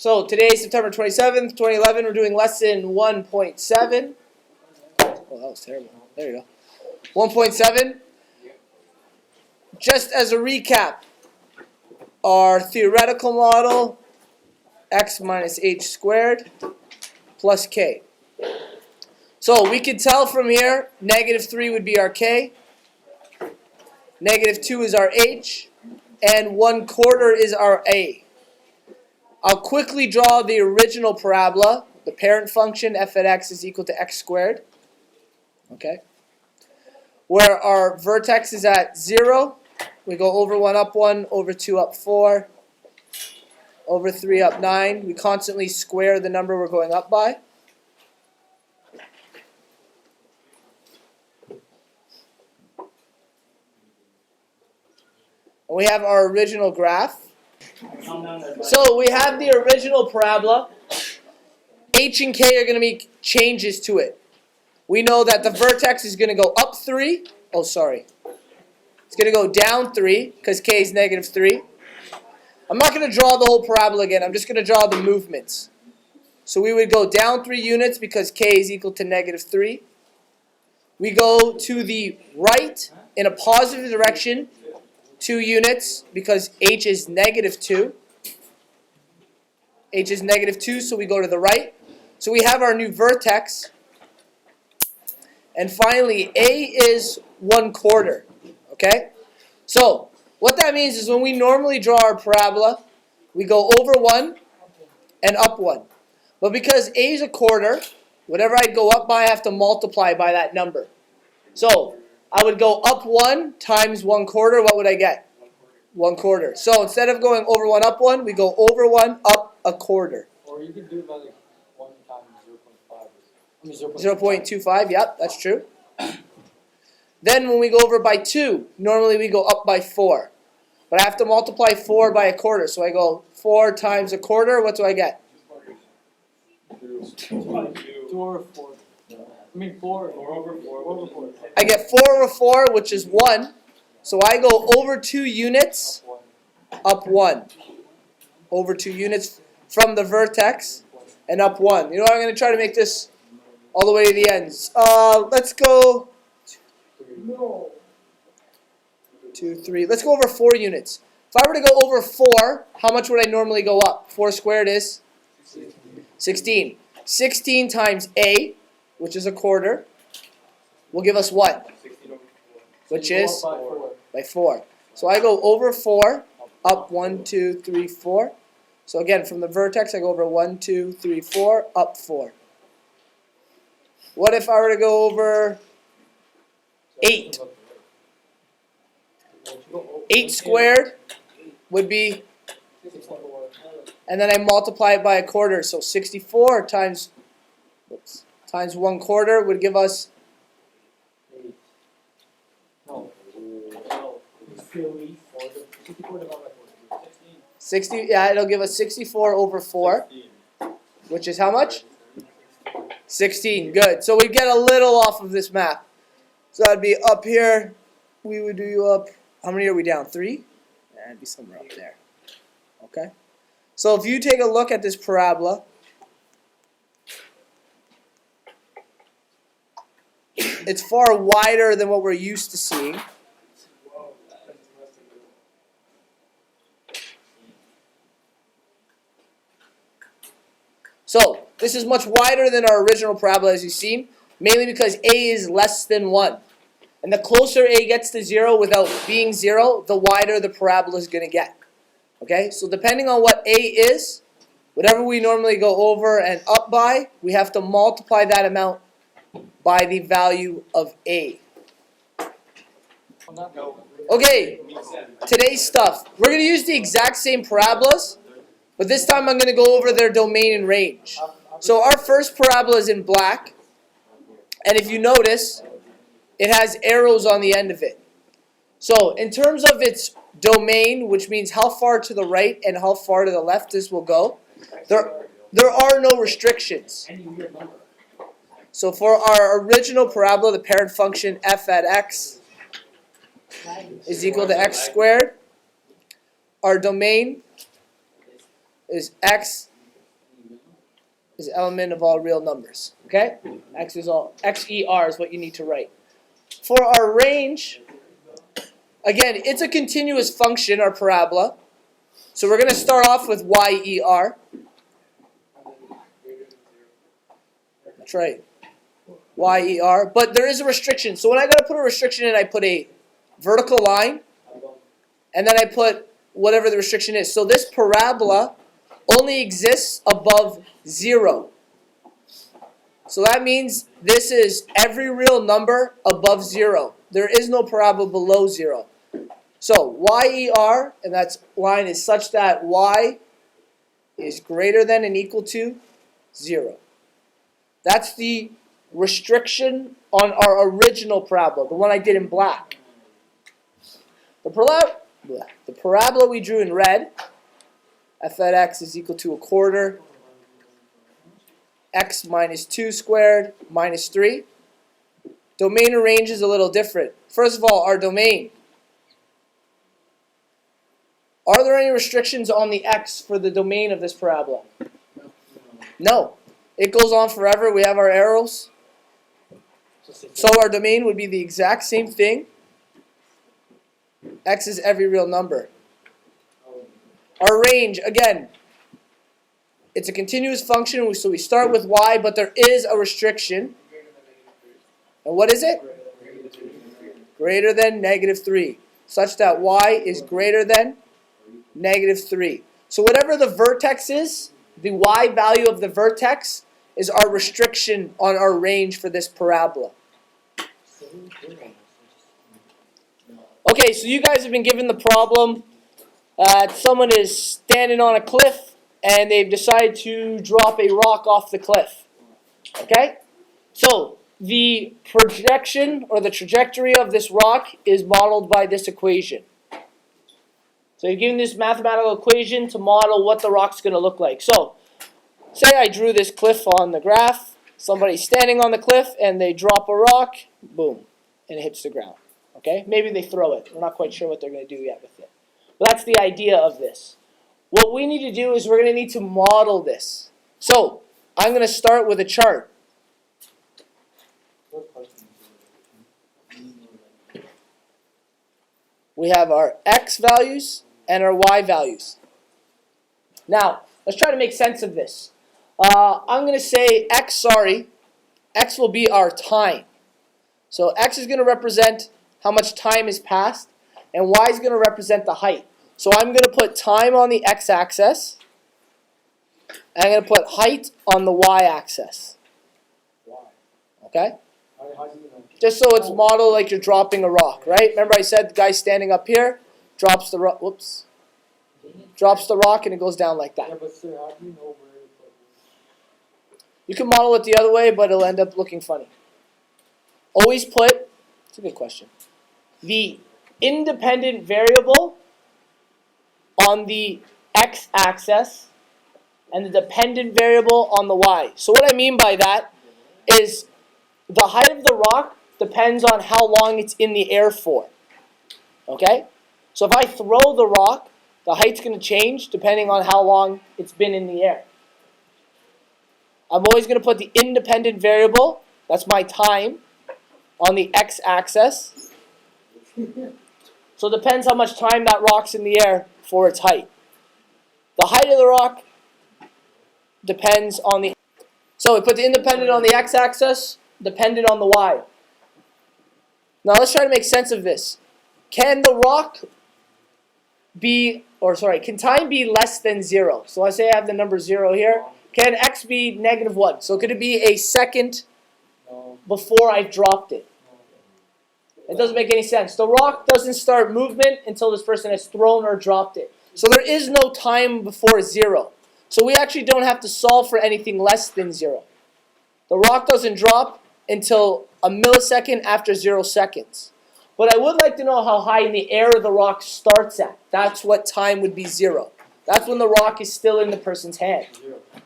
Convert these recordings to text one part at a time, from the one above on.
So today is September 27th, 2011. We're doing lesson 1.7. Oh, that was terrible. There you go. 1.7. Just as a recap, our theoretical model, x minus h squared plus k. So we can tell from here, negative 3 would be our k, negative 2 is our h, and 1/4 is our a. I'll quickly draw the original parabola. The parent function, f at x, is equal to x squared. Okay. Where our vertex is at 0, we go over 1 up 1, over 2 up 4, over 3 up 9. We constantly square the number we're going up by. And we have our original graph. So we have the original parabola. H and K are going to make changes to it. We know that the vertex is going to go up 3. Oh, sorry. It's going to go down 3 because K is negative 3. I'm not going to draw the whole parabola again. I'm just going to draw the movements. So we would go down 3 units because K is equal to negative 3. We go to the right in a positive direction 2 units because H is negative 2. H is negative 2, so we go to the right. So we have our new vertex. And finally, A is 1/4. Okay? So what that means is when we normally draw our parabola, we go over 1 and up 1. But because A is 1/4, whatever I go up by, I have to multiply by that number. So I would go up 1 times 1/4. What would I get? 1/4. So instead of going over 1 up 1, we go over 1 up 1/4. Or you could do it by like 1 times 0.5. I mean 0.25, yep, that's true. Then when we go over by 2, normally we go up by 4. But I have to multiply 4 by 1/4. So I go 4 times 1/4. What do I get? 2 over 4. I mean 4 over 4. I get 4 over 4, which is 1. So I go over 2 units, up 1. Over 2 units from the vertex, and up 1. You know what? I'm going to try to make this all the way to the ends. Let's go 2, 3. Let's go over 4 units. If I were to go over 4, how much would I normally go up? 4 squared is 16. 16 times A, which is 1/4, will give us what? Which is by 4. So I go over 4, up 1, 2, 3, 4. So again, from the vertex, I go over 1, 2, 3, 4, up 4. What if I were to go over 8? 8 squared would be, and then I multiply it by 1/4. So 64 times 1/4 would give us 60. Yeah, it'll give us 64 over 4, which is how much? 16. Good. So we get a little off of this map. So that'd be up here. We would do up. How many are we down? 3? That'd be somewhere up there. Okay. So if you take a look at this parabola, it's far wider than what we're used to seeing. So this is much wider than our original parabola, as you've seen, mainly because A is less than 1. And the closer A gets to 0 without being 0, the wider the parabola is going to get. Okay, so depending on what A is, whatever we normally go over and up by, we have to multiply that amount by the value of A. Okay, today's stuff. We're going to use the exact same parabolas, but this time I'm going to go over their domain and range. So our first parabola is in black, and if you notice, it has arrows on the end of it. So in terms of its domain, which means how far to the right and how far to the left this will go, there are no restrictions. So for our original parabola, the parent function f at x is equal to x squared. Our domain is x is element of all real numbers. Okay? XER is what you need to write. For our range, again, it's a continuous function, our parabola. So we're going to start off with YER. That's right. YER. But there is a restriction. So when I got to put a restriction in, I put a vertical line. And then I put whatever the restriction is. So this parabola only exists above 0. So that means this is every real number above 0. There is no parabola below 0. So YER, and that line is such that Y is greater than and equal to 0. That's the restriction on our original parabola, the one I did in black. The parabola we drew in red, f at x is equal to 1/4 x minus 2 squared minus 3. Domain and range is a little different. First of all, our domain. Are there any restrictions on the x for the domain of this parabola? No. It goes on forever. We have our arrows. So our domain would be the exact same thing. X is every real number. Our range, again, it's a continuous function, so we start with y, but there is a restriction. And what is it? Greater than -3, such that y is greater than -3. So whatever the vertex is, the y value of the vertex is our restriction on our range for this parabola. Okay, so you guys have been given the problem. Someone is standing on a cliff and they've decided to drop a rock off the cliff. Okay? So the projection or the trajectory of this rock is modeled by this equation. So you're given this mathematical equation to model what the rock's going to look like. So say I drew this cliff on the graph. Somebody's standing on the cliff and they drop a rock. Boom. And it hits the ground. Okay? Maybe they throw it. We're not quite sure what they're going to do yet with it. But that's the idea of this. What we need to do is we're going to need to model this. So I'm going to start with a chart. We have our x values and our y values. Now, let's try to make sense of this. I'm going to say x will be our time. So x is going to represent how much time has passed, and y is going to represent the height. So I'm going to put time on the x-axis, and I'm going to put height on the y-axis. Okay? Just so it's modeled like you're dropping a rock, right? Remember I said the guy standing up here drops the rock. Whoops. Drops the rock and it goes down like that. Yeah, but sir, how do you know where to put this? You can model it the other way, but it'll end up looking funny. Always put, it's a good question, the independent variable on the x-axis and the dependent variable on the y. So what I mean by that is the height of the rock depends on how long it's in the air for. Okay? So if I throw the rock, the height's going to change depending on how long it's been in the air. I'm always going to put the independent variable, that's my time, on the x-axis. So it depends how much time that rock's in the air for its height. The height of the rock depends on the... So we put the independent on the x-axis, dependent on the y. Now let's try to make sense of this. Can the rock be, can time be less than 0? So let's say I have the number 0 here. Can x be -1? So could it be a second before I've dropped it? It doesn't make any sense. The rock doesn't start movement until this person has thrown or dropped it. So there is no time before 0. So we actually don't have to solve for anything less than 0. The rock doesn't drop until a millisecond after 0 seconds. But I would like to know how high in the air the rock starts at. That's what time would be 0. That's when the rock is still in the person's hand.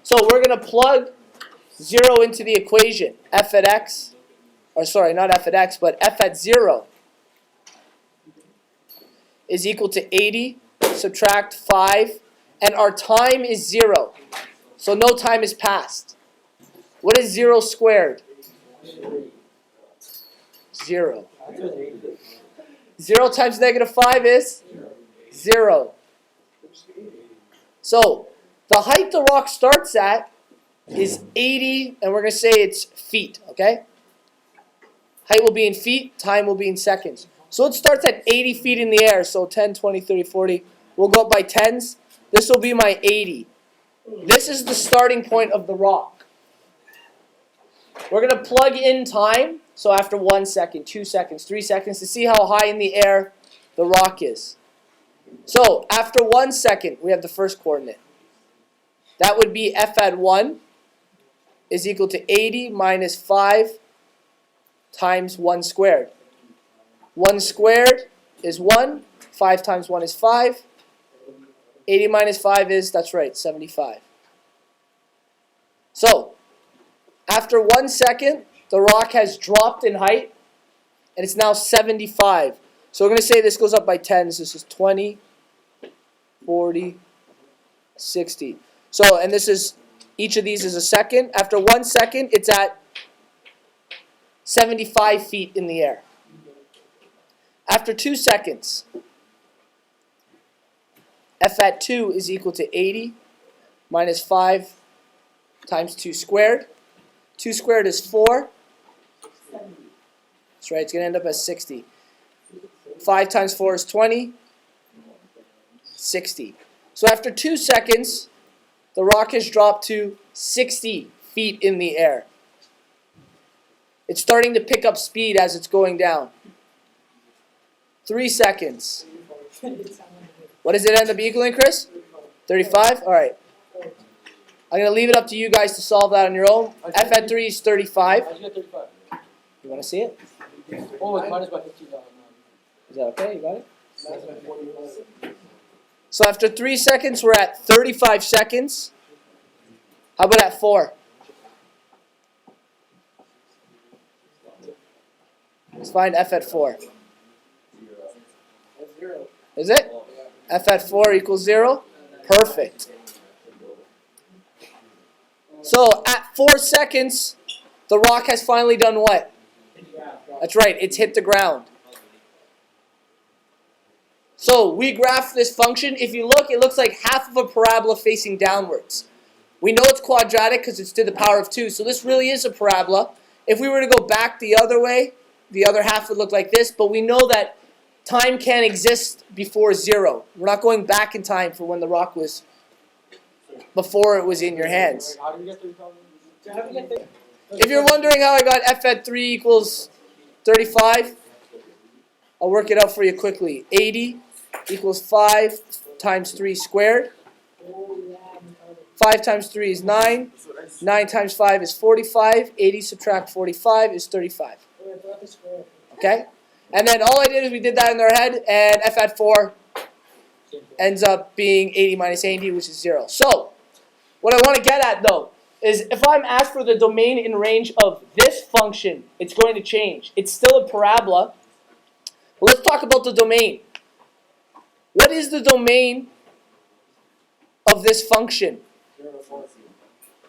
So we're going to plug 0 into the equation. F at x, not f at x, but f at 0 is equal to 80, subtract 5, and our time is 0. So no time has passed. What is 0 squared? 0. 0 times negative 5 is 0. So, the height the rock starts at is 80, and we're going to say it's feet, okay? Height will be in feet, time will be in seconds. So it starts at 80 feet in the air, so 10, 20, 30, 40. We'll go up by tens. This will be my 80. This is the starting point of the rock. We're going to plug in time, so after 1 second, 2 seconds, 3 seconds, to see how high in the air the rock is. So after 1 second, we have the first coordinate. That would be f at 1 is equal to 80 minus 5 times 1 squared. 1 squared is 1. 5 times 1 is 5. 80 minus 5 is, that's right, 75. So, after 1 second, the rock has dropped in height, and it's now 75. So we're going to say this goes up by tens. This is 20, 40, 60. So, and this is, each of these is a second. After 1 second, it's at 75 feet in the air. After 2 seconds, f at 2 is equal to 80 minus 5 times 2 squared. 2 squared is 4. That's right, it's going to end up as 60. 5 times 4 is 20. 60. So after 2 seconds, the rock has dropped to 60 feet in the air. It's starting to pick up speed as it's going down. 3 seconds. What does it end up equaling, Chris? 35? All right. I'm going to leave it up to you guys to solve that on your own. F at 3 is 35. How'd you get 35? You want to see it? Oh, it's minus by 15. Is that okay? You got it? So after 3 seconds, we're at 35 seconds. How about at 4? Let's find f at 4. Is it? F at 4 equals 0? Perfect. So at 4 seconds, the rock has finally done what? That's right, it's hit the ground. So we graph this function. If you look, it looks like half of a parabola facing downwards. We know it's quadratic because it's to the power of 2, so this really is a parabola. If we were to go back the other way, the other half would look like this, but we know that time can't exist before 0. We're not going back in time for when the rock was before it was in your hands. How did you get 35? If you're wondering how I got f at 3 equals 35, I'll work it out for you quickly. 80 equals 5 times 3 squared. 5 times 3 is 9. 9 times 5 is 45. 80 subtract 45 is 35. Okay? And then all I did is we did that in our head, and f at 4 ends up being 80 minus 80, which is 0. So, what I want to get at, though, is if I'm asked for the domain in range of this function, it's going to change. It's still a parabola. But let's talk about the domain. What is the domain of this function?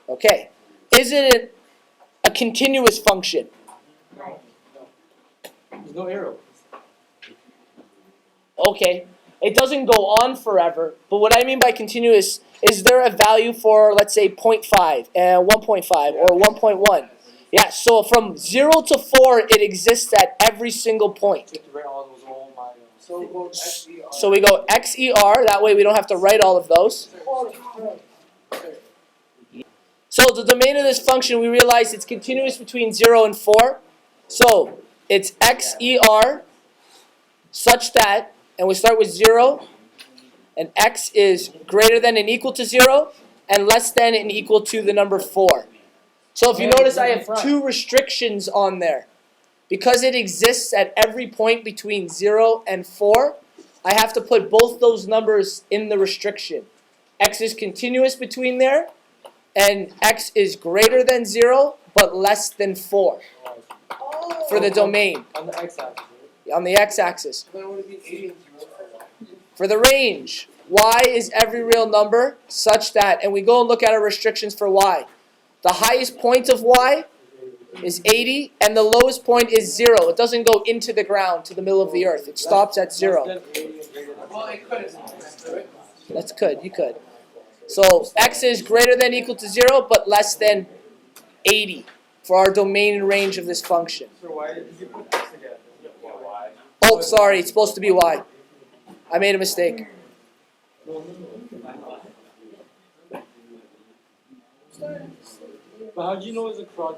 Okay. Is it a continuous function? There's no arrow. Okay. It doesn't go on forever, but what I mean by continuous, is there a value for, let's say, 0.5, 1.5, or 1.1? Yeah, so from 0 to 4, it exists at every single point. So we go XER, that way we don't have to write all of those. So the domain of this function, we realize it's continuous between 0 and 4. So it's XER such that, and we start with 0, and x is greater than and equal to 0, and less than and equal to the number 4. So if you notice, I have 2 restrictions on there. Because it exists at every point between 0 and 4, I have to put both those numbers in the restriction. X is continuous between there, and x is greater than 0, but less than 4 for the domain. On the x-axis. On the x-axis. For the range, y is every real number such that, and we go and look at our restrictions for y. The highest point of y is 80, and the lowest point is 0. It doesn't go into the ground, to the middle of the earth. It stops at 0. Well, it could. That's good, you could. So x is greater than or equal to 0, but less than 80 for our domain and range of this function. So why did you put this again? Oh, sorry, it's supposed to be y. I made a mistake. But how do you know it's a quadratic?